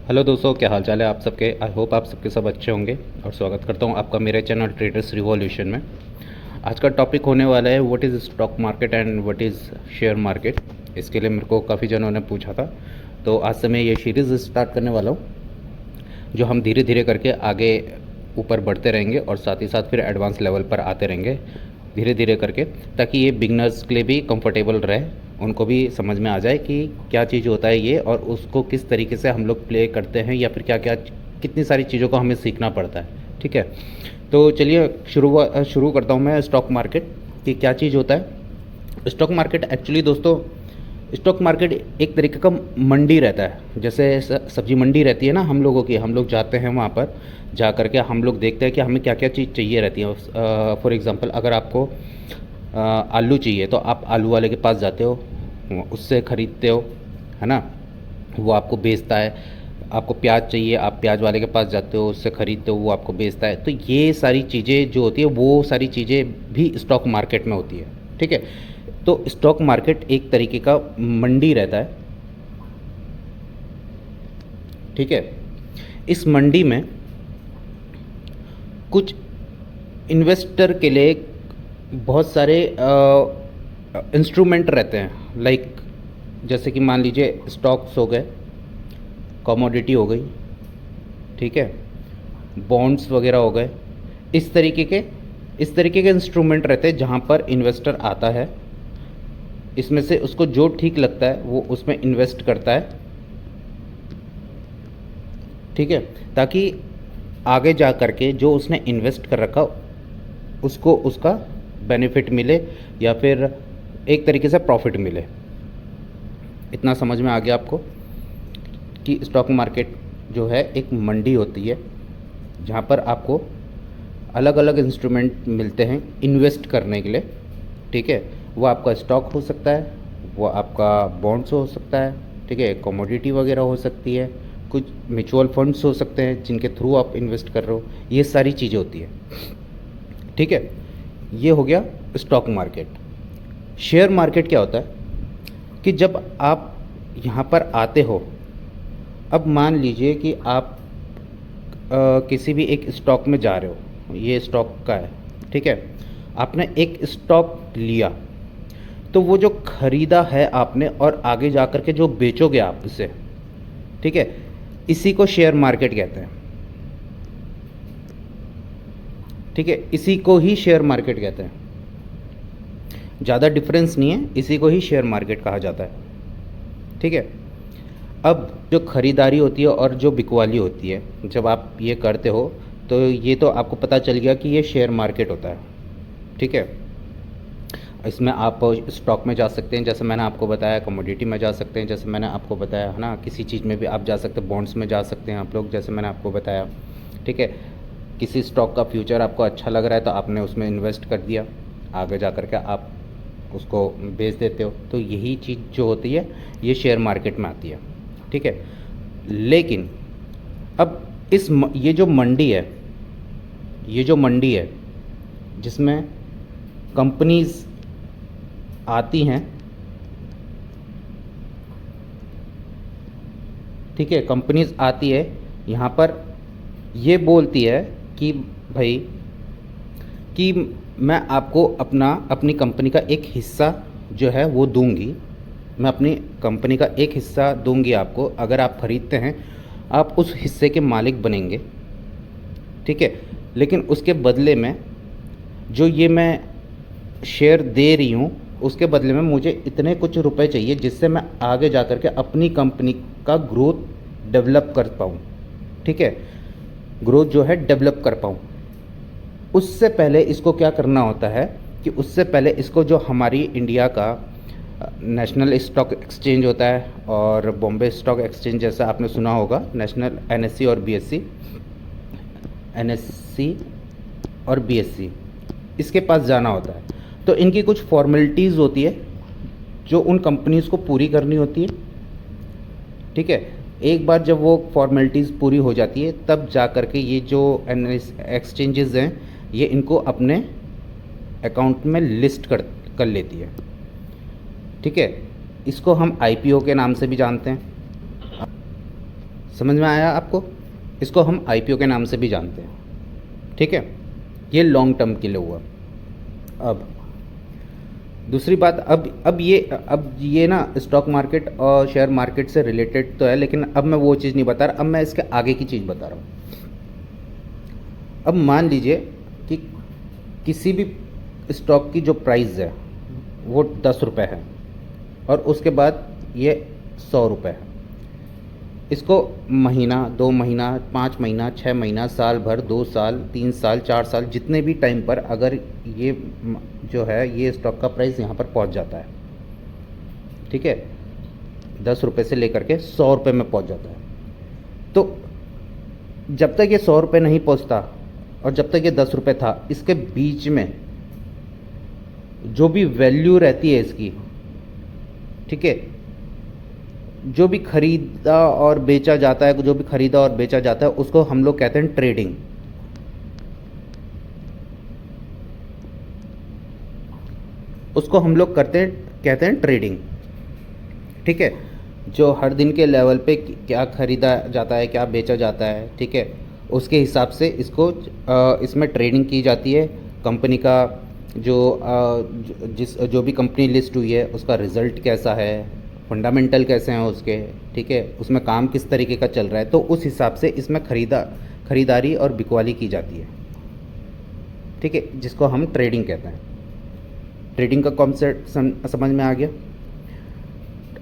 Hello दोस्तों, क्या हाल चाल है आप सबके। आई होप आप सबके सब अच्छे होंगे और स्वागत करता हूं आपका मेरे चैनल ट्रेडर्स रिवॉल्यूशन में। आज का टॉपिक होने वाला है what is stock market and what is share market. इसके लिए मेरे को काफ़ी जनों ने पूछा था, तो आज से मैं ये सीरीज़ स्टार्ट करने वाला हूँ, जो हम धीरे धीरे करके आगे ऊपर बढ़ते रहेंगे और साथ ही साथ फिर एडवांस लेवल पर आते रहेंगे धीरे धीरे करके, ताकि ये बिगनर्स के लिए भी कंफर्टेबल रहे, उनको भी समझ में आ जाए कि क्या चीज़ होता है ये और उसको किस तरीके से हम लोग प्ले करते हैं, या फिर क्या क्या कितनी सारी चीज़ों को हमें सीखना पड़ता है। ठीक है, तो चलिए शुरू करता हूँ मैं स्टॉक मार्केट कि क्या चीज़ होता है। स्टॉक मार्केट एक्चुअली दोस्तों, स्टॉक मार्केट एक तरीके का मंडी रहता है। जैसे सब्जी मंडी रहती है ना हम लोगों की, हम लोग जाते हैं वहाँ पर, जा करके हम लोग देखते हैं कि हमें क्या क्या चीज़ चाहिए रहती है। फॉर एग्ज़ाम्पल, अगर आपको आलू चाहिए तो आप आलू वाले के पास जाते हो, उससे ख़रीदते हो, है ना, वो आपको बेचता है। आपको प्याज चाहिए, आप प्याज वाले के पास जाते हो, उससे ख़रीदते हो, वो आपको बेचता है। तो ये सारी चीज़ें जो होती है, वो सारी चीज़ें भी स्टॉक मार्केट में होती है। ठीक है, तो स्टॉक मार्केट एक तरीके का मंडी रहता है। ठीक है, इस मंडी में कुछ इन्वेस्टर के लिए बहुत सारे इंस्ट्रूमेंट रहते हैं। लाइक जैसे कि मान लीजिए स्टॉक्स हो गए, कमोडिटी हो गई, ठीक है, बॉन्ड्स वगैरह हो गए। इस तरीके के इस तरीके के इंस्ट्रूमेंट रहते हैं जहाँ पर इन्वेस्टर आता है, इसमें से उसको जो ठीक लगता है वो उसमें इन्वेस्ट करता है। ठीक है, ताकि आगे जा कर के जो उसने इन्वेस्ट कर रखा उसको उसका बेनिफिट मिले, या फिर एक तरीके से प्रॉफिट मिले। इतना समझ में आ गया आपको कि स्टॉक मार्केट जो है एक मंडी होती है, जहाँ पर आपको अलग अलग इंस्ट्रूमेंट मिलते हैं इन्वेस्ट करने के लिए। ठीक है, वो आपका स्टॉक हो सकता है, वो आपका बॉन्ड्स हो सकता है, ठीक है, कमोडिटी वगैरह हो सकती है, कुछ म्यूचुअल फंड्स हो सकते हैं जिनके थ्रू आप इन्वेस्ट कर रहे हो। ये सारी चीज़ें होती है। ठीक है, ये हो गया स्टॉक मार्केट। शेयर मार्केट क्या होता है कि जब आप यहाँ पर आते हो, अब मान लीजिए कि आप किसी भी एक स्टॉक में जा रहे हो, ये स्टॉक का है, ठीक है, आपने एक स्टॉक लिया, तो वो जो ख़रीदा है आपने और आगे जा कर के जो बेचोगे आप इसे, ठीक है, इसी को शेयर मार्केट कहते हैं। ठीक है, इसी को ही शेयर मार्केट कहते हैं। ज़्यादा डिफरेंस नहीं है, इसी को ही शेयर मार्केट कहा जाता है। ठीक है, अब जो ख़रीदारी होती है और जो बिकवाली होती है, जब आप ये करते हो तो ये तो आपको पता चल गया कि ये शेयर मार्केट होता है। ठीक है, इसमें आप स्टॉक में जा सकते हैं, जैसे मैंने आपको बताया, कमोडिटी में जा सकते हैं, जैसे मैंने आपको बताया, है ना, किसी चीज़ में भी आप जा सकते हैं, बॉन्ड्स में जा सकते हैं आप लोग, जैसे मैंने आपको बताया। ठीक है, किसी स्टॉक का फ्यूचर आपको अच्छा लग रहा है तो आपने उसमें इन्वेस्ट कर दिया, आगे जा कर के आप उसको बेच देते हो। तो यही चीज़ जो होती है ये शेयर मार्केट में आती है। ठीक है, लेकिन अब ये जो मंडी है, ये जो मंडी है जिसमें कंपनीज आती हैं, ठीक है, कंपनीज आती है यहाँ पर, ये बोलती है कि भाई कि मैं आपको अपनी कंपनी का एक हिस्सा जो है वो दूंगी, मैं अपनी कंपनी का एक हिस्सा दूंगी आपको, अगर आप ख़रीदते हैं आप उस हिस्से के मालिक बनेंगे। ठीक है, लेकिन उसके बदले में जो ये मैं शेयर दे रही हूँ, उसके बदले में मुझे इतने कुछ रुपए चाहिए जिससे मैं आगे जा कर के अपनी कंपनी का ग्रोथ डेवलप कर पाऊँ। ठीक है, ग्रोथ जो है डेवलप कर पाऊँ। उससे पहले इसको क्या करना होता है कि उससे पहले इसको जो हमारी इंडिया का नेशनल स्टॉक एक्सचेंज होता है और बॉम्बे स्टॉक एक्सचेंज, जैसा आपने सुना होगा, नेशनल एनएससी और बीएससी, एनएससी और बीएससी, इसके पास जाना होता है। तो इनकी कुछ फॉर्मेलिटीज़ होती है जो उन कंपनीज़ को पूरी करनी होती है। ठीक है, एक बार जब वो फॉर्मेलिटीज़ पूरी हो जाती है तब जा कर के ये जो एक्सचेंजेस हैं ये इनको अपने अकाउंट में लिस्ट कर लेती है। ठीक है, इसको हम आईपीओ के नाम से भी जानते हैं। समझ में आया आपको? इसको हम आईपीओ के नाम से भी जानते हैं, ठीक है। ये लॉन्ग टर्म के लिए हुआ। अब दूसरी बात, अब ये ना स्टॉक मार्केट और शेयर मार्केट से रिलेटेड तो है, लेकिन अब मैं वो चीज़ नहीं बता रहा, अब मैं इसके आगे की चीज़ बता रहा हूँ। अब मान लीजिए कि किसी भी स्टॉक की जो प्राइस है वो 10 रुपये है और उसके बाद ये 100 रुपये है। इसको महीना, 2 महीना, 5 महीना, 6 महीना, साल भर, 2 साल, 3 साल, 4 साल, जितने भी टाइम पर अगर ये जो है ये स्टॉक का प्राइस यहाँ पर पहुँच जाता है, ठीक है, 10 रुपये से लेकर के 100 रुपये में पहुँच जाता है, तो जब तक ये 100 रुपये नहीं पहुँचता और जब तक ये 10 रुपये था, इसके बीच में जो भी वैल्यू रहती है इसकी, ठीक है, जो भी खरीदा और बेचा जाता है, जो भी खरीदा और बेचा जाता है, उसको हम लोग कहते हैं ट्रेडिंग। उसको हम लोग कहते हैं ट्रेडिंग, ठीक है। जो हर दिन के लेवल पे क्या खरीदा जाता है, क्या बेचा जाता है, ठीक है, उसके हिसाब से इसको इसमें ट्रेडिंग की जाती है। कंपनी का जो भी कंपनी लिस्ट हुई है उसका रिज़ल्ट कैसा है, फंडामेंटल कैसे हैं उसके, ठीक है, उसमें काम किस तरीके का चल रहा है, तो उस हिसाब से इसमें खरीदारी और बिकवाली की जाती है, ठीक है, जिसको हम ट्रेडिंग कहते हैं। ट्रेडिंग का कॉन्सेप्ट समझ में आ गया।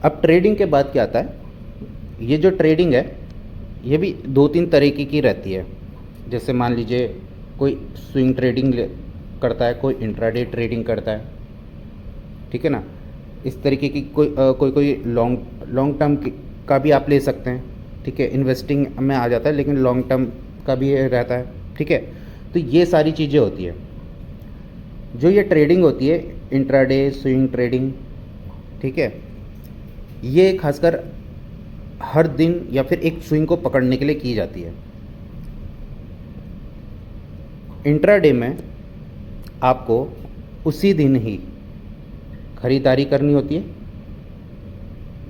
अब ट्रेडिंग के बाद क्या आता है, ये जो ट्रेडिंग है ये भी 2-3 तरीके की रहती है। जैसे मान लीजिए कोई स्विंग ट्रेडिंग करता है, कोई इंट्राडे ट्रेडिंग करता है, ठीक है ना। इस तरीके की कोई लॉन्ग टर्म का भी आप ले सकते हैं, ठीक है, इन्वेस्टिंग में आ जाता है, लेकिन लॉन्ग टर्म का भी रहता है, ठीक है। तो ये सारी चीज़ें होती है। जो ये ट्रेडिंग होती है, इंट्राडे, स्विंग ट्रेडिंग, ठीक है, ये खासकर हर दिन या फिर एक स्विंग को पकड़ने के लिए की जाती है। इंट्राडे में आपको उसी दिन ही खरीदारी करनी होती है,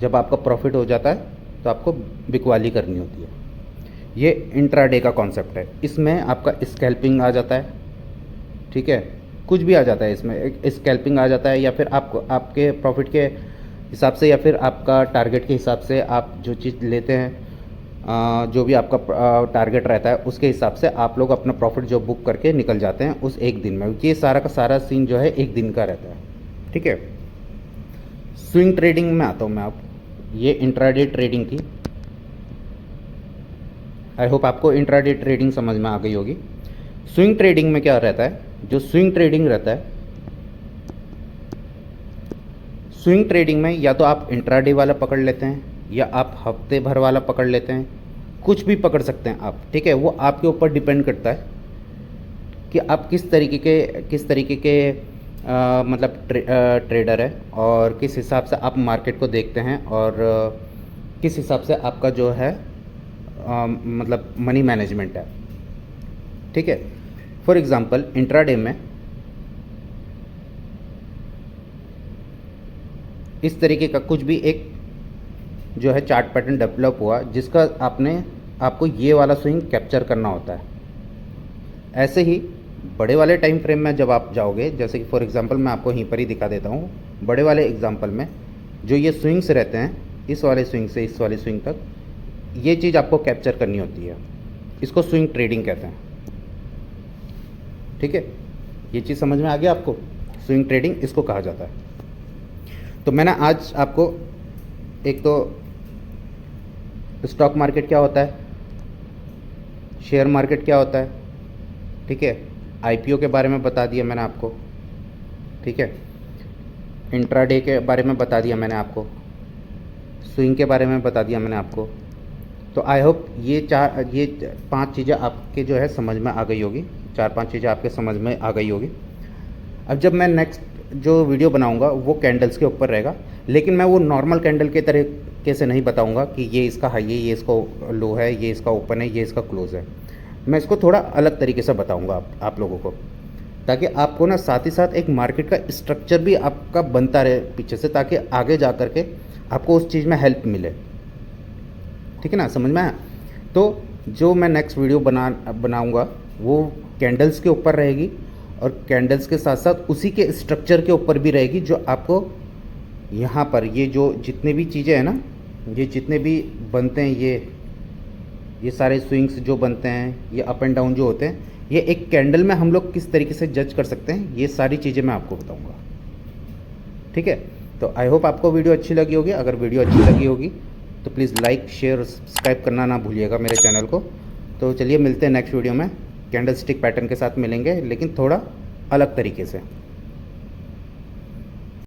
जब आपका प्रॉफिट हो जाता है तो आपको बिकवाली करनी होती है। ये इंट्राडे का कॉन्सेप्ट है। इसमें आपका स्कैल्पिंग आ जाता है, ठीक है, कुछ भी आ जाता है इसमें, स्कैल्पिंग आ जाता है, या फिर आपको आपके प्रॉफिट के हिसाब से या फिर आपका टारगेट के हिसाब से आप जो चीज़ लेते हैं, जो भी आपका टारगेट रहता है उसके हिसाब से आप लोग अपना प्रॉफिट जो बुक करके निकल जाते हैं उस एक दिन में। ये सारा का सारा सीन जो है एक दिन का रहता है, ठीक है। स्विंग ट्रेडिंग में आता हूँ मैं। आप ये इंट्राडे ट्रेडिंग थी। आई होप आपको इंट्राडे ट्रेडिंग समझ में आ गई होगी। स्विंग ट्रेडिंग में क्या रहता है, जो स्विंग ट्रेडिंग रहता है, स्विंग ट्रेडिंग में या तो आप इंट्राडे वाला पकड़ लेते हैं या आप हफ्ते भर वाला पकड़ लेते हैं, कुछ भी पकड़ सकते हैं आप, ठीक है। वो आपके ऊपर डिपेंड करता है कि आप किस तरीके के मतलब ट्रेडर है और किस हिसाब से आप मार्केट को देखते हैं और किस हिसाब से आपका जो है मतलब मनी मैनेजमेंट है, ठीक है। फॉर एग्ज़ाम्पल इंट्राडे में इस तरीके का कुछ भी एक जो है चार्ट पैटर्न डेवलप हुआ जिसका आपको ये वाला स्विंग कैप्चर करना होता है। ऐसे ही बड़े वाले टाइम फ्रेम में जब आप जाओगे, जैसे कि फॉर एग्जांपल मैं आपको यहीं पर ही दिखा देता हूँ, बड़े वाले एग्जांपल में जो ये स्विंग्स रहते हैं, इस वाले स्विंग से इस वाले स्विंग तक, ये चीज़ आपको कैप्चर करनी होती है। इसको स्विंग ट्रेडिंग कहते हैं, ठीक है। ये चीज़ समझ में आ गया आपको, स्विंग ट्रेडिंग इसको कहा जाता है। तो मैंने आज आपको एक तो स्टॉक मार्केट क्या होता है, शेयर मार्केट क्या होता है, ठीक है, आईपीओ के बारे में बता दिया मैंने आपको, ठीक है, इंट्राडे के बारे में बता दिया मैंने आपको, स्विंग के बारे में बता दिया मैंने आपको। तो आई होप ये 5 चीज़ें आपके जो है समझ में आ गई होगी, 4-5 चीज़ें आपके समझ में आ गई होगी। अब जब मैं नेक्स्ट जो वीडियो बनाऊंगा वो कैंडल्स के ऊपर रहेगा, लेकिन मैं वो नॉर्मल कैंडल के तरीके से नहीं बताऊंगा कि ये इसका हाई है, ये इसका लो है, ये इसका ओपन है, ये इसका क्लोज है। मैं इसको थोड़ा अलग तरीके से बताऊंगा आप लोगों को, ताकि आपको ना साथ ही साथ एक मार्केट का स्ट्रक्चर भी आपका बनता रहे पीछे से, ताकि आगे जा कर के आपको उस चीज़ में हेल्प मिले, ठीक है ना, समझ में आया। तो जो मैं नेक्स्ट वीडियो बनाऊंगा वो कैंडल्स के ऊपर रहेगी, और कैंडल्स के साथ साथ उसी के स्ट्रक्चर के ऊपर भी रहेगी, जो आपको यहाँ पर ये जो जितने भी चीज़ें हैं ना, ये जितने भी बनते हैं, ये सारे स्विंग्स जो बनते हैं, ये अप एंड डाउन जो होते हैं, ये एक कैंडल में हम लोग किस तरीके से जज कर सकते हैं, ये सारी चीज़ें मैं आपको बताऊंगा। ठीक है, तो आई होप आपको वीडियो अच्छी लगी होगी। अगर वीडियो अच्छी लगी होगी तो प्लीज़ लाइक शेयर और सब्सक्राइब करना ना भूलिएगा मेरे चैनल को। तो चलिए मिलते हैं नेक्स्ट वीडियो में, कैंडल स्टिक पैटर्न के साथ मिलेंगे, लेकिन थोड़ा अलग तरीके से।